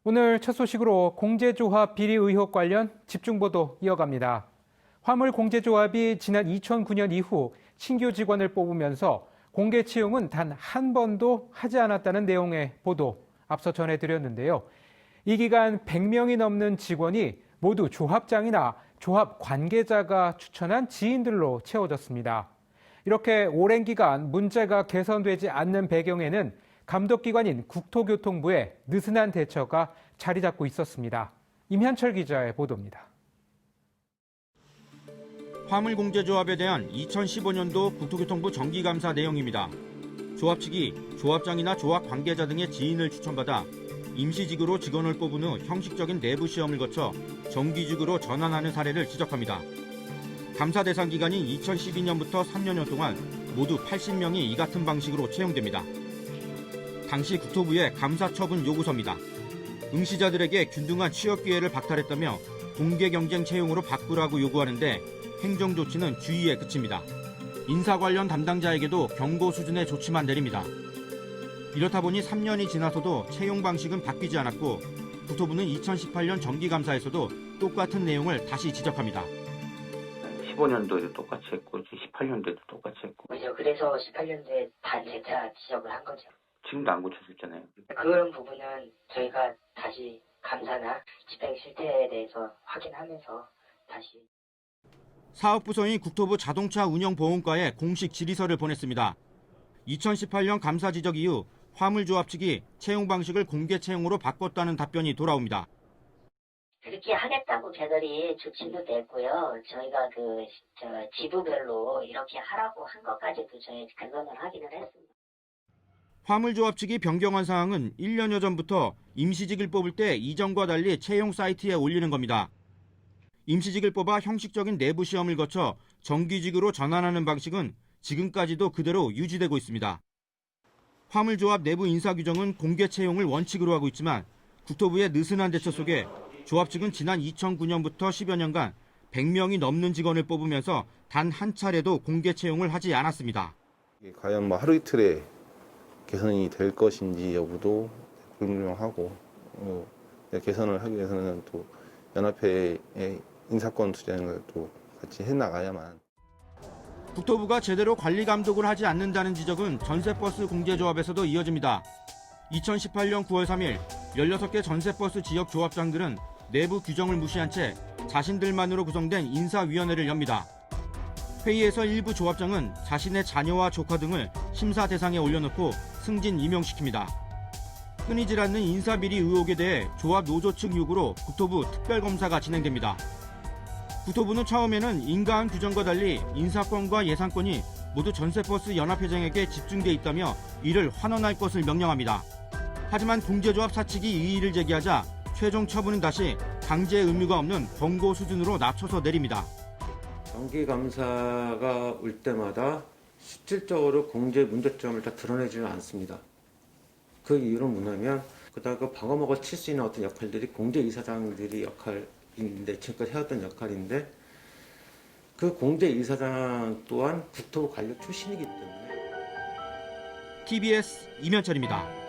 오늘 첫 소식으로 공제조합 비리 의혹 관련 집중보도 이어갑니다. 화물공제조합이 지난 2009년 이후 신규 직원을 뽑으면서 공개 채용은 단 한 번도 하지 않았다는 내용의 보도 앞서 전해드렸는데요. 이 기간 100명이 넘는 직원이 모두 조합장이나 조합 관계자가 추천한 지인들로 채워졌습니다. 이렇게 오랜 기간 문제가 개선되지 않는 배경에는 감독기관인 국토교통부의 느슨한 대처가 자리 잡고 있었습니다. 임현철 기자의 보도입니다. 화물공제조합에 대한 2015년도 국토교통부 정기감사 내용입니다. 조합 측이 조합장이나 조합 관계자 등의 지인을 추천받아 임시직으로 직원을 뽑은 후 형식적인 내부 시험을 거쳐 정규직으로 전환하는 사례를 지적합니다. 감사 대상 기간인 2012년부터 3년여 동안 모두 80명이 이 같은 방식으로 채용됩니다. 당시 국토부의 감사 처분 요구서입니다. 응시자들에게 균등한 취업 기회를 박탈했다며 공개 경쟁 채용으로 바꾸라고 요구하는데 행정 조치는 주의에 그칩니다. 인사 관련 담당자에게도 경고 수준의 조치만 내립니다. 이렇다 보니 3년이 지나서도 채용 방식은 바뀌지 않았고 국토부는 2018년 정기감사에서도 똑같은 내용을 다시 지적합니다. 15년도에도 똑같이 했고 18년도에도 똑같이 했고. 그래서 18년도에 반 재차 지적을 한 거죠. 지금도 안 고쳐졌잖아요. 그런 부분은 저희가 다시 감사나 집행 실태에 대해서 확인하면서 다시. 사업부서인 국토부 자동차운영보험과에 공식 질의서를 보냈습니다. 2018년 감사 지적 이후 화물조합 측이 채용 방식을 공개 채용으로 바꿨다는 답변이 돌아옵니다. 그렇게 하겠다고 걔들이 조치도 냈고요. 저희가 지부별로 이렇게 하라고 한 것까지도 저희 근거는 확인을 했습니다. 화물조합 측이 변경한 사항은 1년여 전부터 임시직을 뽑을 때 이전과 달리 채용 사이트에 올리는 겁니다. 임시직을 뽑아 형식적인 내부 시험을 거쳐 정규직으로 전환하는 방식은 지금까지도 그대로 유지되고 있습니다. 화물조합 내부 인사 규정은 공개 채용을 원칙으로 하고 있지만 국토부의 느슨한 대처 속에 조합 측은 지난 2009년부터 10여 년간 100명이 넘는 직원을 뽑으면서 단 한 차례도 공개 채용을 하지 않았습니다. 과연 하루 이틀에 개선이 될 것인지 여부도 불명하고 개선을 하기 위해서는 또 연합회의 인사권 투쟁을 또 같이 해나가야만. 국토부가 제대로 관리 감독을 하지 않는다는 지적은 전세버스 공제조합에서도 이어집니다. 2018년 9월 3일 16개 전세버스 지역 조합장들은 내부 규정을 무시한 채 자신들만으로 구성된 인사위원회를 엽니다. 회의에서 일부 조합장은 자신의 자녀와 조카 등을 심사 대상에 올려놓고 승진 임용시킵니다. 끊이질 않는 인사비리 의혹에 대해 조합 노조 측 요구로 국토부 특별검사가 진행됩니다. 국토부는 처음에는 인가한 규정과 달리 인사권과 예산권이 모두 전세버스 연합회장에게 집중돼 있다며 이를 환원할 것을 명령합니다. 하지만 공제조합 사측이 이의를 제기하자 최종 처분은 다시 강제 의무가 없는 권고 수준으로 낮춰서 내립니다. 정기감사가 올 때마다 실질적으로 공제 문제점을 다 드러내지는 않습니다. 그 이유는 뭐냐면 그다가 방어막을 칠 수 있는 어떤 역할들이 공제이사장들이 역할인데 지금까지 해왔던 역할인데 그 공제이사장 또한 국토부 관료 출신이기 때문에. TBS 임현철입니다.